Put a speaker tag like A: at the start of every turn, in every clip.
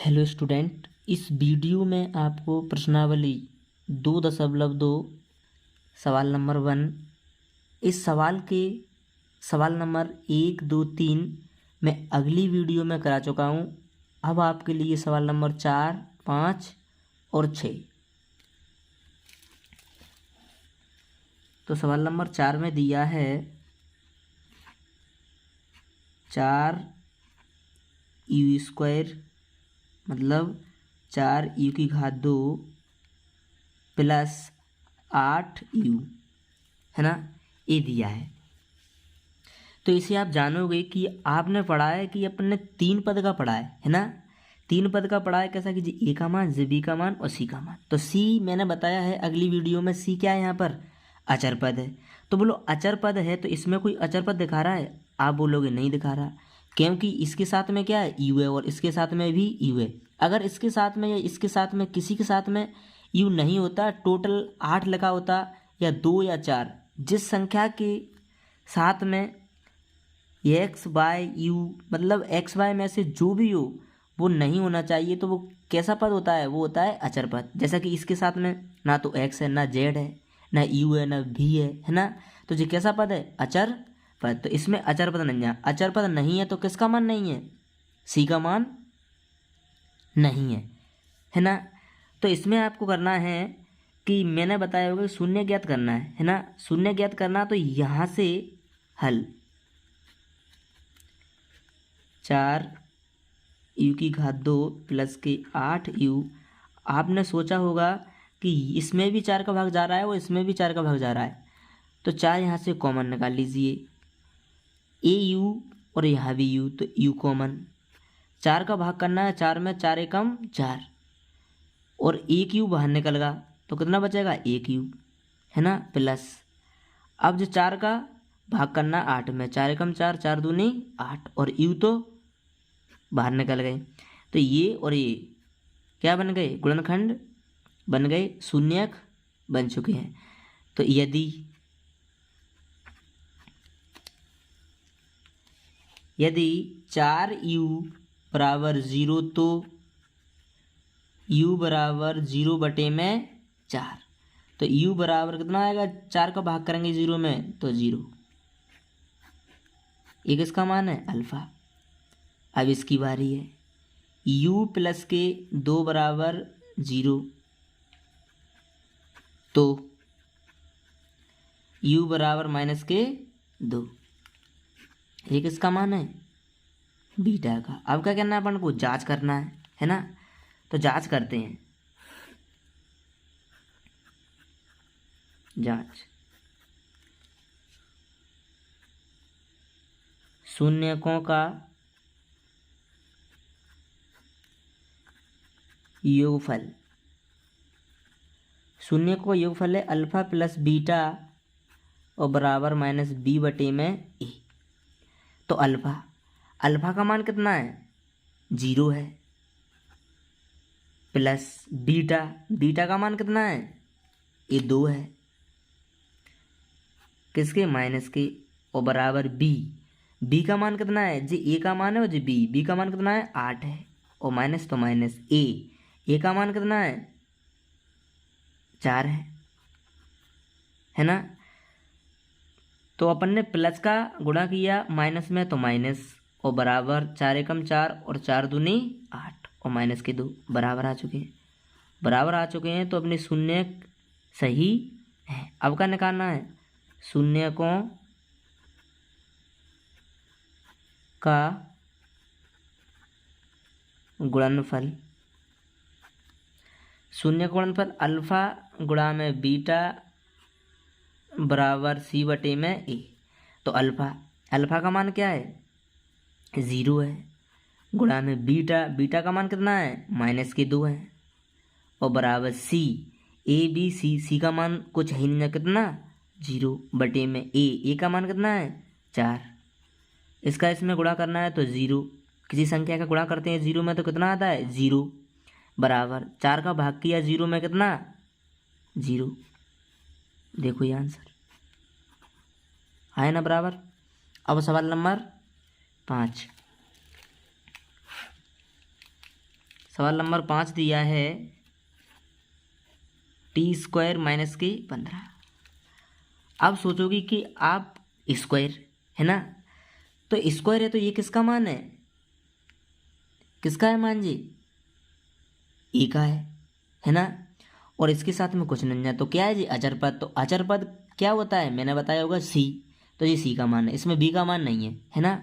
A: Hello student, इस video में आपको प्रश्नावली 2.2 सवाल नंबर 1 इस सवाल के सवाल नंबर 1, 2, 3 मैं अगली वीडियो में करा चुका हूँ। अब आपके लिए सवाल नंबर 4, 5 और 6। तो सवाल नंबर 4 में दिया है 4u² मतलब 4u² प्लस 8u है ना, ये दिया है। तो इसे आप जानोगे कि आपने पढ़ा है कि अपन ने 3 पद का पढ़ा है ना। 3 पद का पढ़ा है कैसा कि जी ए का मान, जी बी का मान और सी का मान। तो सी मैंने बताया है अगली वीडियो में, सी क्या है यहाँ पर अचर पद है। तो बोलो अचर पद है तो इसमें कोई अचर पद दिखा रहा है? आप बोलोगे नहीं दिखा रहा, क्योंकि इसके साथ में क्या है यू है और इसके साथ में भी यू है। अगर इसके साथ में या इसके साथ में किसी के साथ में यू नहीं होता, टोटल 8 लिखा होता या 2 या 4, जिस संख्या के साथ में एक्स बाय यू मतलब एक्स वाई में से जो भी हो वो नहीं होना चाहिए, तो वो कैसा पद होता है? वो होता है अचर पद। जैसा कि इसके साथ में ना तो एक्स है, ना जेड है, ना यू है, ना भी है ना। तो ये कैसा पद है? अचर पद। तो इसमें अचर पद नहीं है। अचर पद नहीं है तो किसका मान नहीं है? सी का मान नहीं है ना। तो इसमें आपको करना है कि मैंने बताया होगा शून्य ज्ञात करना है ना। शून्य ज्ञात करना तो यहाँ से हल 4u² प्लस के 8u। आपने सोचा होगा कि इसमें भी 4 का भाग जा रहा है और इसमें भी 4 का भाग जा रहा है, तो 4 यहाँ से कॉमन निकाल लीजिए। ए यू और यहाँ भी यू, तो यू कॉमन। 4 का भाग करना है, 4 में 4 एकम 4 और 1 यू बाहर निकल गया तो कितना बचेगा? 1 यू है ना, प्लस अब जो 4 का भाग करना 8 में, 4 एकम 4, 4 दूनी 8 और यू तो बाहर निकल गए। तो ये और ये क्या बन गए? गुणनखंड बन गए, शून्यक बन चुके हैं। तो यदि 4u बराबर 0 तो u बराबर 0 बटे में 4। तो u बराबर कितना आएगा? 4 का भाग करेंगे 0 में तो 0। ये किसका मान है? अल्फा। अब इसकी बारी है। u प्लस के 2 बराबर 0 तो u बराबर माइनस के 2। ये किसका मान है? बीटा का। अब क्या करना है अपन को? जांच करना है ना। तो जांच करते हैं। जांच शून्यकों का योगफल। शून्य को योगफल है अल्फा प्लस बीटा और बराबर माइनस बी बटे में ए। तो अल्फा का मान कितना है? 0 है, प्लस बीटा का मान कितना है? ये 2 है, किसके? माइनस के, और बराबर बी का मान कितना है? जी ए का मान है और जी बी का मान कितना है? 8 है, और माइनस तो माइनस ए का मान कितना है? 4 है ना। तो अपन ने प्लस का गुणा किया माइनस में तो माइनस, और बराबर 4 एकम 4 और 4 दूनी 8 और माइनस के 2 बराबर आ चुके हैं। तो अपने शून्य सही है। अब का निकालना है शून्यकों का गुणनफल। शून्य का गुणनफल अल्फा गुणा में बीटा बराबर सी बटे में ए। तो अल्फा का मान क्या है? 0 है, गुणा में बीटा का मान कितना है? माइनस के 2 है, और बराबर सी का मान कुछ है नहीं, कितना? 0 बटे में ए का मान कितना है? 4। इसका इसमें गुणा करना है तो 0, किसी संख्या का गुणा करते हैं 0 में तो कितना आता है? 0 बराबर 4 का भाग किया 0 में कितना? 0। देखो ये आंसर आया ना बराबर। अब सवाल नंबर 5। सवाल नंबर 5 दिया है t² माइनस के 15। अब सोचोगे कि आप स्क्वायर है ना, तो स्क्वायर है तो ये किसका मान किसका है मान जी, ए का है ना। और इसके साथ में कुछ नहीं है तो क्या है जी, अचर पद। तो अचर पद क्या होता है, मैंने बताया होगा सी, तो ये सी का मान है, इसमें बी का मान नहीं है ना।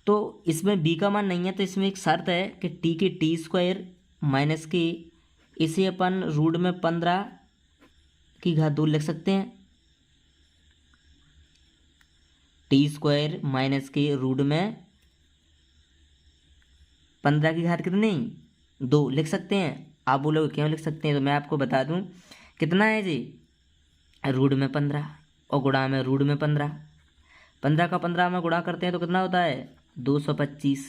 A: तो इसमें बी का मान नहीं है तो इसमें एक शर्त है कि टी के t² माइनस के, इसे अपन रूट में 15 की घात 2 लिख सकते हैं। t² माइनस के रूट में 15 की घात कितनी 2 लिख सकते हैं। आप बोलोगे क्यों लिख सकते हैं, तो मैं आपको बता दूं कितना है जी, रूट में 15 और गुणा में रूट में 15। 15 का 15 में गुणा करते हैं तो कितना होता है 225।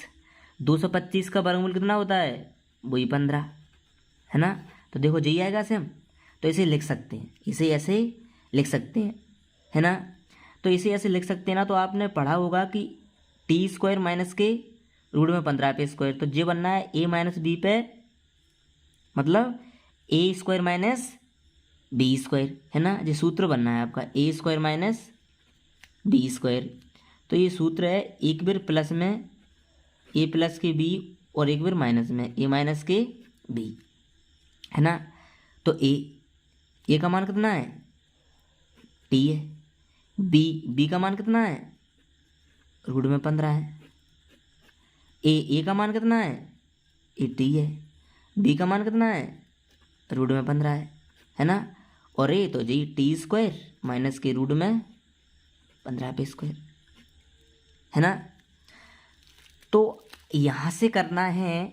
A: 225 का वर्गमूल कितना होता है, वही 15 है ना। तो देखो जी आएगा सेम, तो इसे लिख सकते हैं, इसे ऐसे लिख सकते हैं है ना। तो इसे ऐसे लिख सकते हैं ना, तो आपने पढ़ा होगा कि t² माइनस के रूट में 15 पे स्क्वायर, तो ये बनना है a माइनस बी पे, मतलब a² माइनस b² है ना। ये सूत्र बनना है आपका a² माइनस b²। तो ये सूत्र है एक बार प्लस में a प्लस के b और एक बार माइनस में a माइनस के b है ना। तो a का मान कितना है t है, b का मान कितना है रूट में 15 है, a का मान कितना है ये t है, b का मान कितना है रूट में 15 है ना। और a तो जी t² माइनस के रूट में 15 पे स्क्वायर है ना। तो यहाँ से करना है,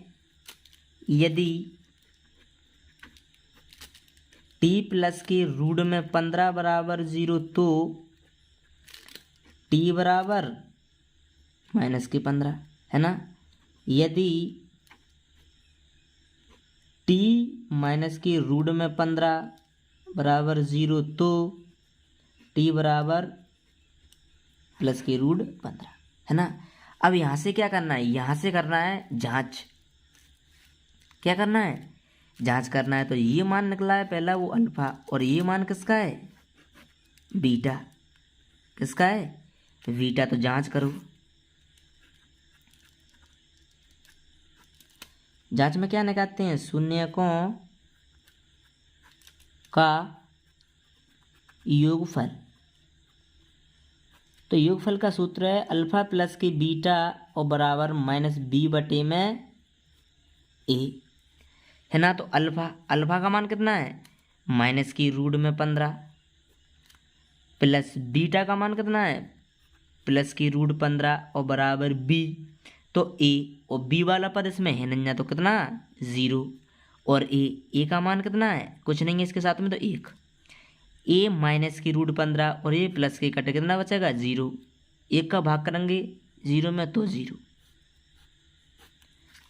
A: यदि t प्लस के रूट में 15 बराबर 0 तो t बराबर माइनस के 15 है ना। यदि t माइनस के रूट में 15 बराबर 0 तो t बराबर प्लस के रूट 15 है ना। अब यहाँ से क्या करना है, यहाँ से करना है जांच, क्या करना है जांच करना है। तो ये मान निकला है पहला वो अल्फा, और ये मान किसका है बीटा, किसका है बीटा। तो जांच करो, जांच में क्या निकालते हैं, शून्यकों का योगफल। तो योगफल का सूत्र है अल्फा प्लस के बीटा और बराबर माइनस बी बटे में ए है ना। तो अल्फा का मान कितना है माइनस की रूट में 15 प्लस बीटा का मान कितना है प्लस की रूट 15 और बराबर बी। तो ए और बी वाला पद इसमें है नहीं, तो कितना 0, और ए का मान कितना है कुछ नहीं है इसके साथ में, तो 1। ए माइनस की रूट 15 और ए प्लस के कटे कितना बचेगा 0, 1 का भाग करेंगे 0 में तो 0,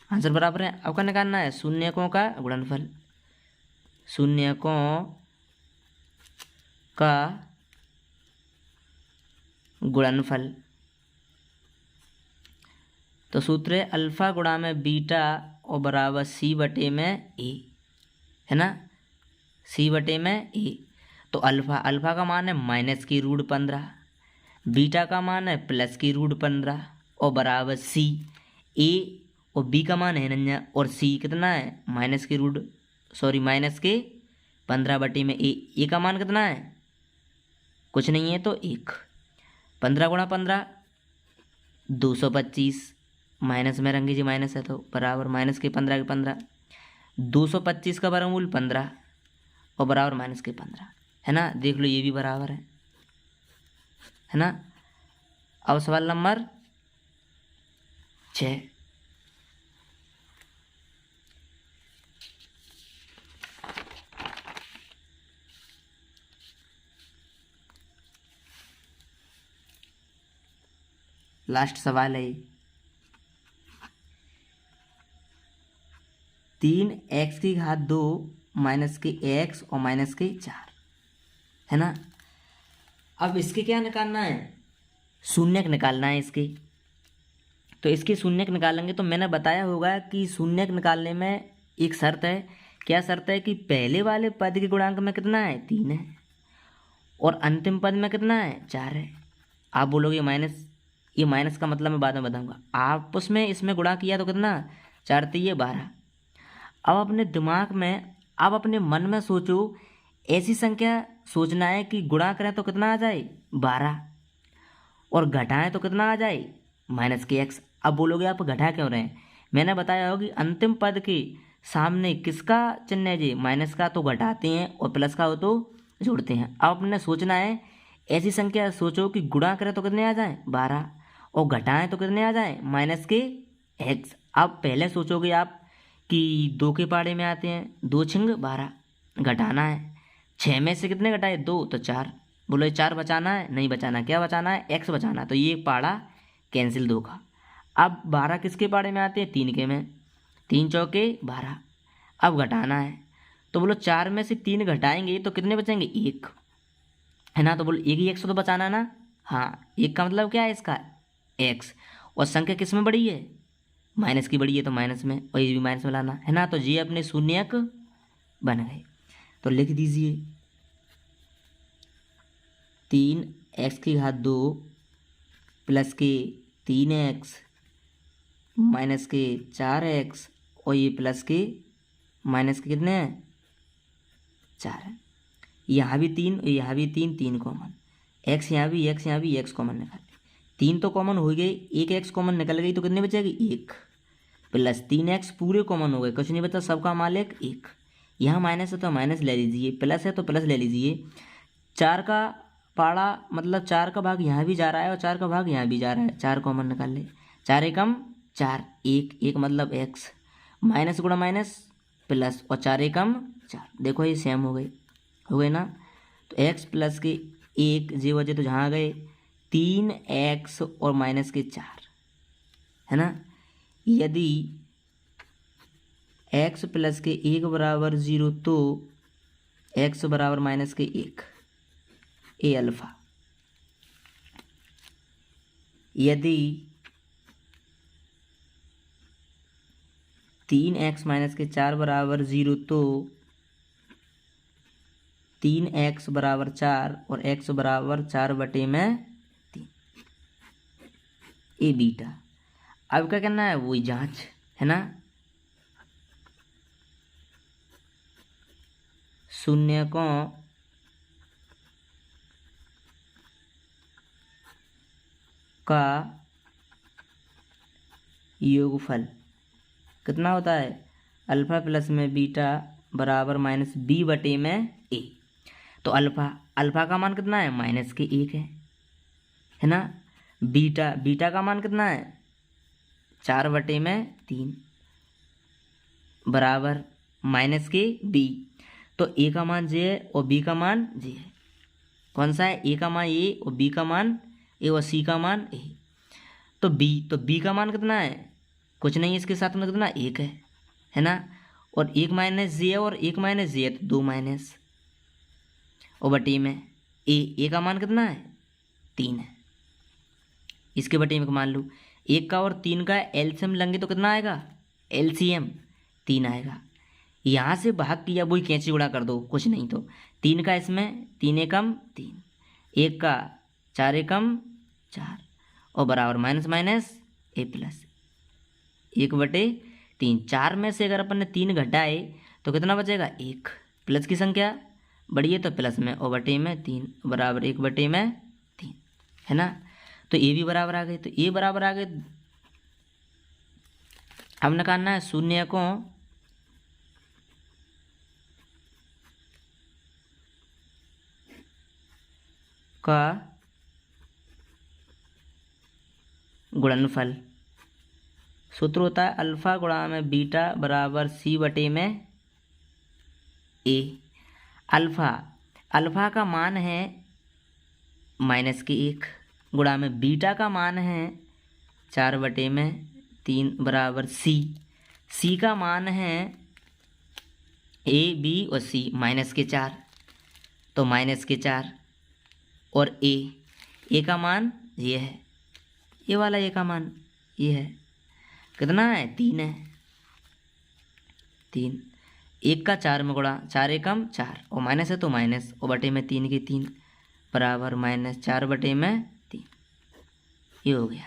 A: आंसर बराबर है। आपका निकालना है शून्यकों का गुणनफल, शून्यकों का गुणनफल। तो सूत्र है अल्फा गुणा में बीटा और बराबर सी बटे में ए है ना, सी बटे में ए। तो अल्फा का मान है माइनस की रूट 15, बीटा का मान है प्लस की रूट 15 और बराबर सी। ए और बी का मान है नन्या, और सी कितना है माइनस के 15 बटे में ए का मान कितना है कुछ नहीं है तो 1। 15 गुणा 15 225, माइनस में रंगी जी माइनस है तो बराबर माइनस के 15 के 15, 225 का वर्गमूल 15 और बराबर माइनस के 15 है ना। देख लो ये भी बराबर है ना। अब सवाल नंबर 6, लास्ट सवाल है 3x की घात 2 माइनस के x और माइनस के 4 है ना। अब इसके क्या निकालना है, शून्यक निकालना है इसके। तो इसके शून्यक निकालेंगे तो मैंने बताया होगा कि शून्यक निकालने में एक शर्त है। क्या शर्त है कि पहले वाले पद के गुणांक में कितना है 3 है और अंतिम पद में कितना है 4 है। आप बोलोगे माइनस, ये माइनस का मतलब मैं बाद में बताऊंगा। आप उसमें इसमें गुणा किया तो कितना 4 3 12। अब अपने दिमाग में, अब अपने मन में सोचो, ऐसी संख्या सोचना है कि गुणा करें तो कितना आ जाए 12 और घटाएं तो कितना आ जाए माइनस के x। अब बोलोगे आप घटा क्यों रहे हैं, मैंने बताया हो कि अंतिम पद के सामने किसका चिन्ह है जी, माइनस का, तो घटाते हैं और प्लस का हो तो जोड़ते हैं। अब अपने सोचना है, ऐसी संख्या सोचो कि गुणा करें तो कितने आ जाए 12 और घटाएं तो कितने आ जाए माइनस के x। अब पहले सोचोगे आप कि 2 के पाड़े में आते हैं, 2 छिंग 12 घटाना है, 6 में से कितने घटाए 2 तो 4। बोलो ये 4 बचाना है, नहीं बचाना, क्या बचाना है x बचाना, तो ये पाड़ा कैंसिल 2 का। अब 12 किसके पाड़े में आते हैं 3 के में, 3 चौके 12। अब घटाना है तो बोलो 4 में से 3 घटाएंगे तो कितने बचेंगे 1, है ना। तो बोलो एक ही x तो बचाना है ना, हाँ, एक का मतलब क्या है इसका x, और संख्या किस में बड़ी है माइनस की बड़ी है तो माइनस में, और ये भी माइनस में लाना है ना। तो ये अपने शून्यक बन गए। तो लिख दीजिए 3x² प्लस के 3x माइनस के 4x और ये प्लस के माइनस के कितने हैं 4 है। यहाँ भी 3 और यहाँ भी 3, 3 कॉमन, x यहाँ भी x कॉमन निकाल, 3 तो कॉमन हो गए, एक x कॉमन निकल गई तो कितने बचेगी 1 प्लस 3x पूरे कॉमन हो गए, कुछ नहीं बचा, सबका मालिक 1। यहाँ माइनस है तो माइनस ले लीजिए, प्लस है तो प्लस ले लीजिए। 4 का पाड़ा मतलब 4 का भाग यहाँ भी जा रहा है और 4 का भाग यहाँ भी जा रहा है, 4 कॉमन निकाल ले, 4 एकम 4, 1 मतलब x, माइनस गुणा माइनस प्लस और 4 एकम 4, देखो ये सेम हो गए ना। तो x प्लस के 1 जे वजह तो जहाँ गए 3x और माइनस के 4, है ना। यदि x प्लस के 1 बराबर 0 तो x बराबर माइनस के 1, ए अल्फा। यदि 3x माइनस के 4 बराबर 0 तो 3x बराबर 4 और x बराबर 4/3, ए बीटा। अब क्या करना है वही जांच, है ना। शून्यकों का योगफल कितना होता है, अल्फा प्लस में बीटा बराबर माइनस b/a। तो अल्फा का मान कितना है माइनस के 1 है ना। बीटा का मान कितना है 4/3 बराबर माइनस के b। तो a का मान j है और b का मान j है। कौन सा है, a का मान a और b का मान a और c का मान a। तो b का मान कितना है, कुछ नहीं, इसके साथ में कितना 1 है ना। और 1 माइनस जे है और 1 माइनस जे है तो 2 माइनस, और बटे में ए का मान कितना है 3 है। इसके बटे में मान लो 1 का और 3 का एलसीएम लेंगे तो कितना आएगा, एलसीएम 3 आएगा। यहाँ से भाग किया वही कैंची उड़ा कर दो, कुछ नहीं। तो 3 का इसमें 3 एकम 3, 1 का 4 एकम 4 और बराबर माइनस माइनस ए प्लस 1/3। 4 में से अगर अपन ने 3 घटाए तो कितना बचेगा 1, प्लस की संख्या बड़ी है तो प्लस में और बटे में 3 बराबर 1/3, है ना। तो ए भी बराबर आ गए, तो ए बराबर आ गए। अब निकालना है शून्यकों का गुणनफल। सूत्र होता है अल्फा गुणा में बीटा बराबर c/में a। अल्फा का मान है माइनस के 1 गुणा में बीटा का मान है 4/3 बराबर सी का मान है a b और c माइनस के 4 तो माइनस के 4 और a का मान ये है, ये वाला a का मान ये है, कितना है 3 है। 3, 1 का 4 में गुणा, 4 एकम 4 और माइनस है तो माइनस, और बटे में 3 की 3 बराबर -4 बटे में 3। ये हो गया।